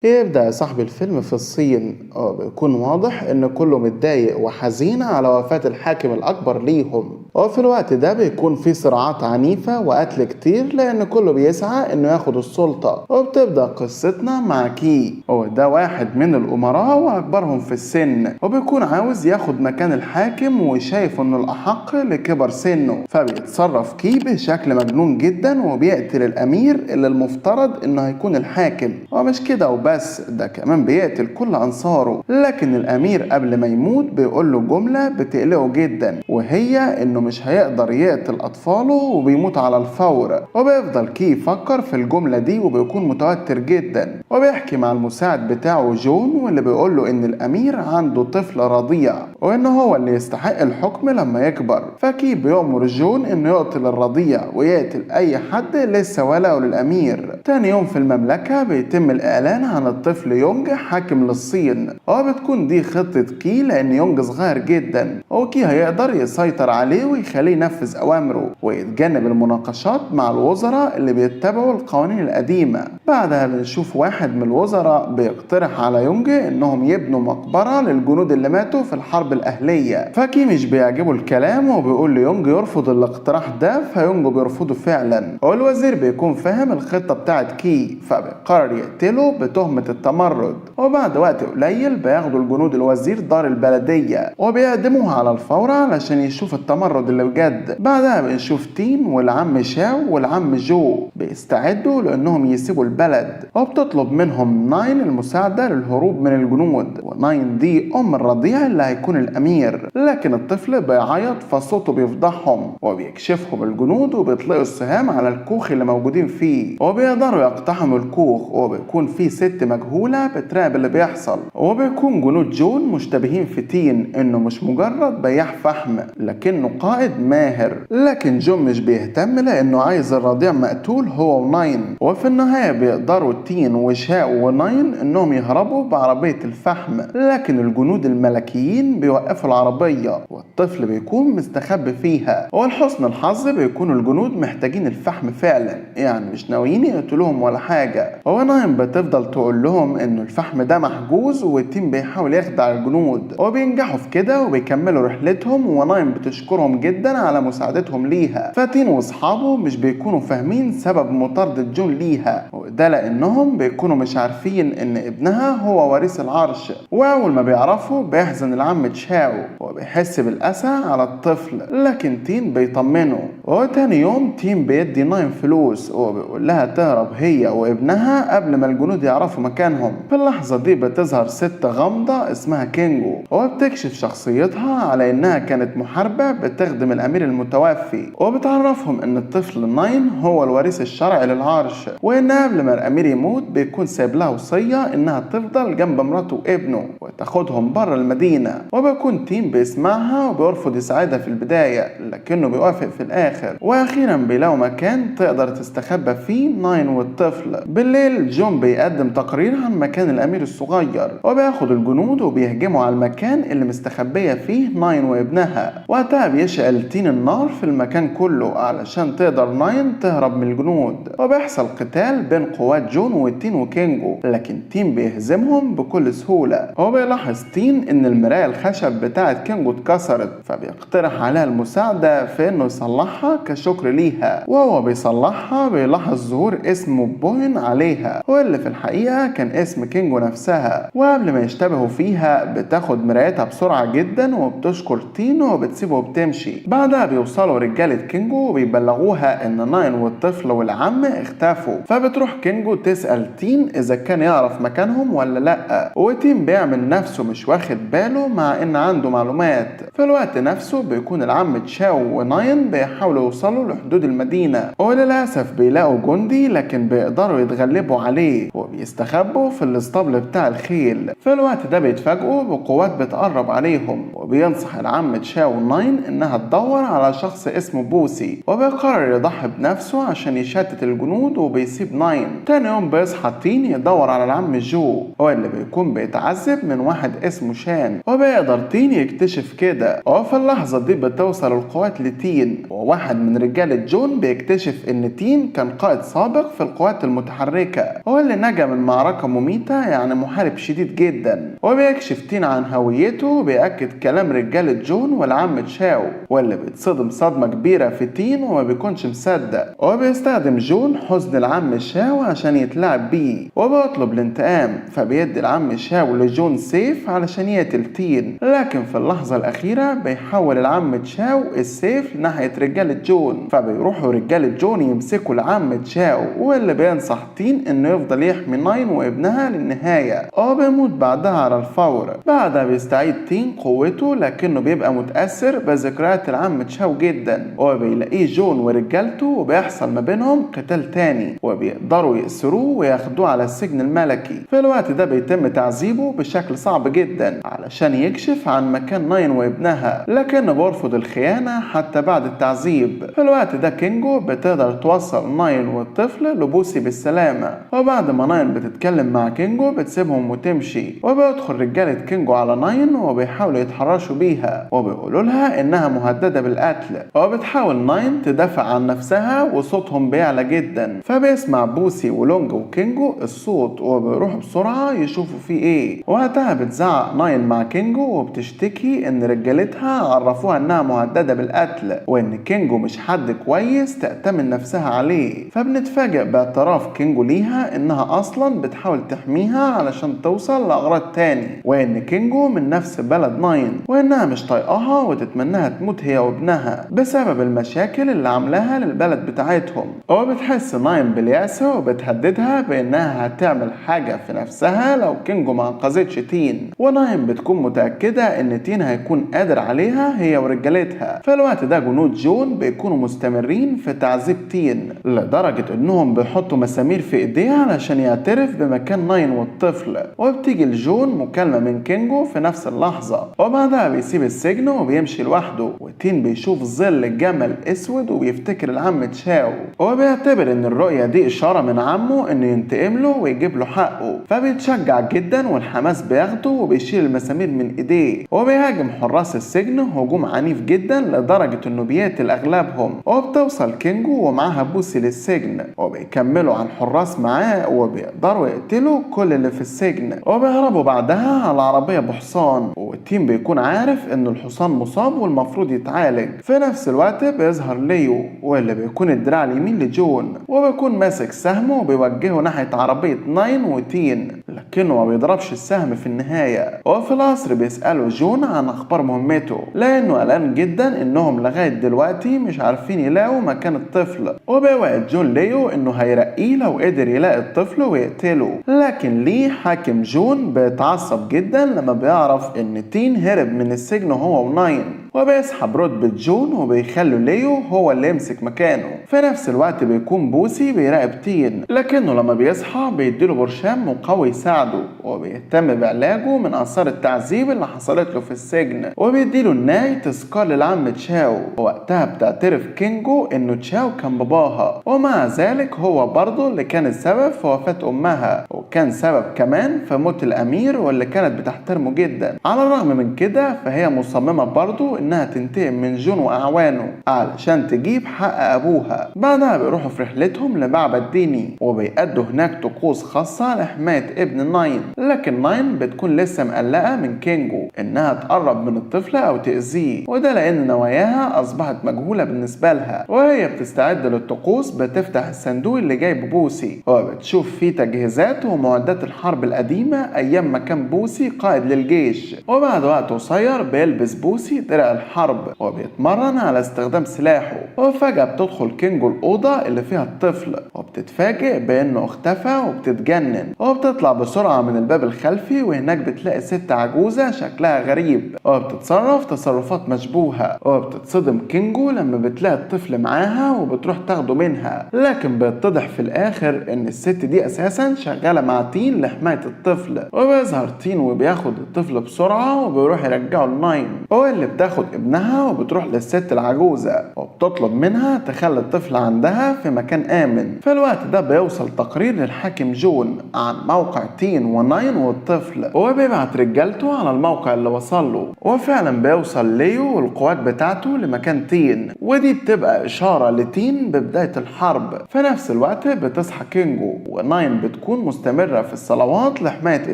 يبدأ صاحب الفيلم في الصين بيكون واضح إن كله متضايق وحزين على وفاة الحاكم الأكبر ليهم، وفي الوقت ده بيكون في صراعات عنيفة وقتل كتير لأن كله بيسعى إنه ياخد السلطة. وبتبدأ قصتنا مع كي، وده واحد من الأمراء وأكبرهم في السن، وبيكون عاوز ياخد مكان الحاكم وشايف إنه الأحق لكبر سنه، فبيتصرف كي بشكل مجنون جدا وبيقتل الأمير اللي المفترض إنه هيكون الحاكم. ومش كده بس ده كمان بيقتل كل أنصاره، لكن الأمير قبل ما يموت بيقول له جملة بتقلقه جدا، وهي إنه مش هيقدر يقتل أطفاله وبيموت على الفور. وبيفضل كي يفكر في الجملة دي وبيكون متوتر جدا، وبيحكي مع المساعد بتاعه جون واللي بيقول له إن الأمير عنده طفل رضيع وإنه هو اللي يستحق الحكم لما يكبر. فكي بيأمر جون إنه يقتل الرضيع ويقتل أي حد لسه ولقه للأمير. تاني يوم في المملكة بيتم الإعلان عن الطفل يونج حاكم للصين، وبتكون دي خطة كي لأن يونج صغير جدا وكي هيقدر يسيطر عليه ويخليه ينفذ أوامره ويتجنب المناقشات مع الوزراء اللي بيتبعوا القوانين القديمة. بعدها بنشوف واحد من الوزراء بيقترح على يونج إنهم يبنوا مقبرة للجنود اللي ماتوا في الحرب الأهلية، فكي مش بيعجبه الكلام وبيقول ليونج يرفض الاقتراح ده، فيونج بيرفضه فعلا. والوزير بيكون فاهم الخطة بتاعت كي فبيقرر يقتله بتهمة التمرد. وبعد وقت قليل بياخدوا الجنود الوزير دار البلدية وبيقدموها على الفور علشان يشوف التمرد اللي بجد. بعدها بنشوف تين والعم شاو والعم جو بيستعدوا لأنهم يسيبوا البلد، وبتطلب منهم ناين المساعدة للهروب من الجنود. وناين دي أم الرضيع اللي هيكون الأمير، لكن الطفل بيعيط فصوته بيفضحهم وبيكشفهم الجنود وبيطلقوا السهام على الكوخ اللي موجودين فيه وبيقدروا يقتحموا الكوخ. وبيكون في ست مجهولة بتراقب اللي بيحصل، وبيكون جنود جون مشتبهين في تين انه مش مجرد بياع فحم لكنه قائد ماهر. لكن جون مش بيهتم لانه عايز الرضيع مقتول هو وناين. وفي النهاية بيقدروا تين وشاو وناين انهم يهربوا بعربية الفحم، لكن الجنود الملكيين بيوقفوا العربية والطفل بيكون مستخبي فيها. ولحسن الحظ بيكون الجنود محتاجين الفحم فعلا، يعني مش ناويين يقتلوهم ولا حاجة. وناين بتفضل تقول لهم انه الفحم ده محجوز والتيم بيحاول يخدع الجنود، وبينجحوا في كده وبيكملوا رحلتهم. وناين بتشكرهم جدا على مساعدتهم ليها. فتين واصحابه مش بيكونوا فاهمين سبب مطاردة جون ليها، وده لانهم بيكونوا مش عارفين ان ابنها هو وريث العرش. واول ما بيعرفوا بيحزن العم تشاو وبيحس بالاسى على الطفل، لكن تين بيطمنه. وتاني يوم تين بيدي ناين فلوس وبيقول لها تهرب هي وابنها قبل ما الجنود يعرفوا مكانهم. في اللحظة دي بتظهر ست غامضة اسمها كينجو، وبتكشف شخصيتها على انها كانت محاربة بتخدم الامير المتوفي، وبتعرفهم ان الطفل ناين هو الوريث الشرعي للعرش، وان قبل ما الامير يموت بيكون سايب لها وصية انها تفضل جنب مراته وابنه وتاخدهم بره المدينة. وبيكون تيم بيسمعها وبيرفض يساعدها في البداية لكنه بيوافق في الاخر. واخيرا بيلاقوا مكان تقدر تستخبى فيه ناين والطفل. بالليل جون بيقدم تقرير عن مكان الامير الصغير، وبياخد الجنود وبيهجموا على المكان اللي مستخبية فيه ناين وابنها. وقتها بيشعل تين النار في المكان كله علشان تقدر ناين تهرب من الجنود، وبيحصل قتال بين قوات جون وتين وكينجو، لكن تين بيهزمهم بكل سهولة. وبيلاحظ تين ان المراية الخشب بتاعت كينجو اتكسرت، فبيقترح عليها المساعدة في انه يصلحها كشكر ليها. وهو بيصلحها بيلاحظ ظهور اسم بوين عليها، واللي في الحقيقة كان اسم كينجو نفسها. وقبل ما يشتبهوا فيها بتاخد مرايتها بسرعة جدا وبتشكر تين وبتسيبه وبتمشي. بعدها بيوصلوا رجالة كينجو وبيبلغوها ان ناين والطفل والعم اختفوا، فبتروح كينجو تسأل تين اذا كان يعرف مكانهم ولا لا، وتين بيعمل نفسه مش واخد باله مع ان عنده معلومات. في الوقت نفسه بيكون العم تشاو وناين بيحاولوا يوصلوا لحدود المدينة، وللأسف بيلاقوا جندي لكن بيقدروا يتغلبوا عليه وبيستخبوا في الاسطبل بتاع الخيل. في الوقت ده بيتفاجئوا بقوات بتقرب عليهم، وبينصح العم تشاو ناين انها تدور على شخص اسمه بوسي، وبيقرر يضحي بنفسه عشان يشتت الجنود وبيسيب ناين. تاني يوم بيصحى تين يدور على العم جو، هو اللي بيكون بيتعذب من واحد اسمه شان، وبيقدر تين يكتشف كده. وفي اللحظة دي بتوصل القوات لتين، واحد من رجالة جون بيكتشف ان تين كان قائد سابق في القوات المتحركة، هو اللي نجا من معركة مميتة، يعني محارب شديد جدا. وبيكشف تين عن هويته وبيأكد كلام رجالة جون والعم تشاو، واللي بيتصدم صدمة كبيرة في تين وما بيكونش مصدق. وبيستخدم جون حزن العم شاو عشان يتلاعب بيه وبيطلب الانتقام، فبيدي العم شاو لجون سيف علشان يقتل تين. لكن في اللحظة الأخيرة بيحول العم تشاو السيف ناحية رجالة جون، فبيروحوا رجالة جون يمسكوا العم تشاو، واللي بينصح تين انه يفضل يحمي ناين وابنها للنهاية، وبيموت بعدها على الفور. بعدها بيستعيد تين قوته، لكنه بيبقى متأثر بذكريات العم تشاو جدا، وبيلاقيه جون ورجالته وبيحصل ما بينهم قتال تاني، وبيقدروا يأسروه وياخدوه على السجن الملكي. في الوقت ده بيتم تعذيبه بشكل صعب جدا علشان يكشف عن مكان ناين وابنها، لكنه بيرفض الخيانة حتى بعد التعذيب. في الوقت ده كينجو بتقدر توصل ناين والطفل لبوسي بالسلامة، وبعد ما ناين بتتكلم مع كينجو بتسيبهم وتمشي. وبيدخل رجالة كينجو على ناين وبيحاولوا يتحرشوا بيها وبيقولوا لها انها مهددة بالقتل، وبتحاول ناين تدافع عن نفسها وصوتهم بيعلى جدا. فبيسمع بوسي ولونج وكينجو الصوت وبيروحوا بسرعة يشوفوا فيه ايه. وقتها بتزعق ناين مع كينجو وبتشتكي ان رجالتها عرفوها انها مهددة بالقتل وان كينجو مش حد كويس تأتمن نفسها عليه. فبنتفاجئ باعتراف كينجو ليها انها اصلا بتحاول تحميها علشان توصل لاغراض تاني، وان كينجو من نفس بلد ناين وانها مش طايقاها وتتمناها تموت هي وابنها بسبب المشاكل اللي عاملاها للبلد بتاعتهم. وبتحس ناين باليأس وبتهددها بانها هتعمل حاجة في نفسها لو كينجو ما انقذتش تين، وناين بتكون متأكدة ان تين هيكون قادر عليها هي ورجالتها. في الوقت ده جنود جون بيكونوا مستمرين في تعذيب تين لدرجة انهم بيحطوا مسامير في ايديه علشان يعترف بمكان ناين والطفل. وبتيجي لجون مكالمة من كينجو في نفس اللحظة، وبعدها بيسيب السجن وبيمشي لوحده. وتين بيشوف ظل جمل اسود وبيفتكر العم تشاو، وبيعتبر ان الرؤية دي اشارة من عمه انه ينتقم له ويجيب له حقه. فبيتشجع جدا والحماس بياخده وبيشيل المسامير من ايديه، وبيهاجم حراس السجن هجوم عنيف جدا لدرجة انه بيقتل اغلبهم. وبتوصل كينجو ومعاها بوسي للسجن، وبيكملوا على الحراس معاه وبيقدروا يقتلوا كل اللي في السجن. وبيهربوا بعدها على عربية بحصان، والتيم بيكون عارف ان الحصان مصاب والمفروض يتعالج. في نفس الوقت بيظهر ليو واللي بيكون الدراع اليمين لجون، وبيكون ماسك سهمه وبيوجهه ناحية عربية ناين وتين، لكنه ما بيضربش السهم في النهاية. وفي القصر بيسألوا جون عن اخبار مهمته لانه قلقان جدا انهم لغاية دلوقتي مش عارفين يلاقوا مكان الطفل. وبيوعد جون ليو انه هيرقيه لو قدر يلاقي الطفل ويقتله، لكن ليه حاكم جون بيتعصب جدا لما بيعرف ان تين هرب من السجن هو وناين، وبيسحب رتبة جون وبيخلوا ليو هو اللي يمسك مكانه. في نفس الوقت بيكون بوسي بيراقب تين، لكنه لما بيصحى بيديله برشام مقوي يساعده، وبيهتم بعلاجه من آثار التعذيب اللي حصلت له في السجن. وبيديله الناي تذكار للعم تشاو. وقتها بتعترف كينجو انه تشاو كان باباها، ومع ذلك هو برضه اللي كان السبب في وفاة امها، وكان سبب كمان في موت الامير واللي كانت بتحترمه جدا. على الرغم من كده فهي مصممة برضه انها تنتقم من جون واعوانه علشان تجيب حق ابوها. بعدها بيروحوا في رحلتهم لمعبد ديني، وبيأدوا هناك طقوس خاصة لحماية ابن ناين، لكن ناين بتكون لسه مقلقة من كينجو انها تقرب من الطفل او تأذيه، وده لان نواياها اصبحت مجهولة بالنسبة لها. وهي بتستعد للطقوس بتفتح الصندوق اللي جايب بوسي، وبتشوف فيه تجهيزات ومعدات الحرب القديمة ايام ما كان بوسي قائد للجيش. وبعد وقت قصير بيلبس بوسي درع الحرب وبيتمرن على استخدام سلاحه. وفجأة بتدخل كينجو الأوضة اللي فيها الطفل، وبتتفاجئ بأنه اختفى وبتتجنن. وبتطلع بسرعة من الباب الخلفي، وهناك بتلاقي ست عجوزة شكلها غريب وبتتصرف تصرفات مشبوهة. وبتتصدم كينجو لما بتلاقي الطفل معاها وبتروح تاخده منها، لكن بيتضح في الآخر إن الست دي أساسا شغالة مع تين لحماية الطفل. وبيظهر تين وبياخد الطفل بسرعة وبيروح يرجعه لناين، هو اللي بتاخد ابنها وبتروح للست العجوزة وبتطلب منها تخلي الطفل الطفل عندها في مكان آمن. في الوقت ده بيوصل تقرير للحاكم جون عن موقع تين وناين والطفل، وبيبعت رجالته على الموقع اللي وصل له، وفعلا بيوصل ليو والقوات بتاعته لمكان تين، ودي بتبقى إشارة لتين ببداية الحرب. في نفس الوقت بتصحى كينجو، وناين بتكون مستمرة في الصلوات لحماية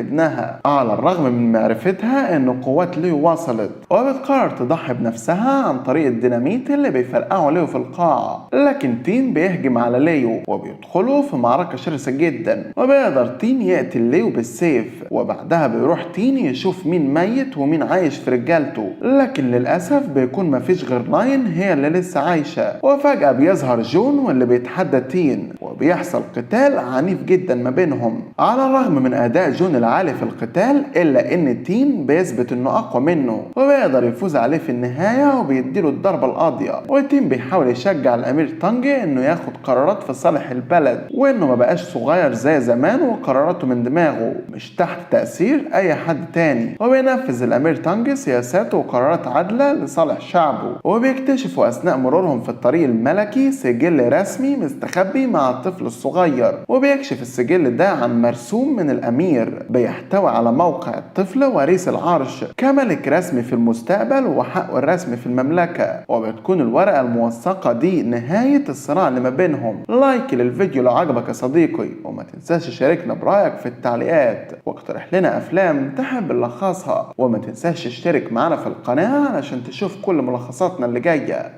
ابنها على الرغم من معرفتها ان قوات ليو وصلت، وبتقرر تضحي بنفسها عن طريق الديناميت اللي بيفرقعوا ليو في القاعة. لكن تين بيهجم على ليو وبيدخلوا في معركة شرسة جدا، وبيقدر تين يقتل ليو بالسيف، وبعدها بيروح تين يشوف مين ميت ومين عايش في رجالته. لكن للأسف بيكون مفيش غير ناين هي اللي لسه عايشة. وفجأة بيظهر جون واللي بيتحدى تين، وبيحصل قتال عنيف جدا ما بينهم. على الرغم من أداء جون العالي في القتال إلا إن تين بيثبت إنه أقوى منه، وبيقدر يفوز عليه في النهاية وبيديله الضربة القاضية. وتين بيحاول يشجع الأمير تانجي إنه ياخد قرارات في صالح البلد، وإنه ما بقاش صغير زي زمان وقراراته من دماغه مش تحت تأثير أي حد تاني. وبينفذ الأمير تانجي سياسات وقرارات عادلة لصالح شعبه. وبيكتشفوا أثناء مرورهم في الطريق الملكي سجل رسمي مستخبي مع الطفل الصغير، وبيكشف السجل ده عن مرسوم من الأمير بيحتوي على موقع الطفل وريث العرش كملك رسمي في المستقبل وحقه الرسمي في المملكة. وبتكون الورقة الموثقة دي نهاية الصراع اللي ما بينهم. لايك للفيديو لو عجبك يا صديقي، وما تنساش تشاركنا برأيك في التعليقات، واقترح لنا أفلام تحب نلخصها، وما تنساش تشترك معنا في القناة علشان تشوف كل ملخصاتنا اللي جاية.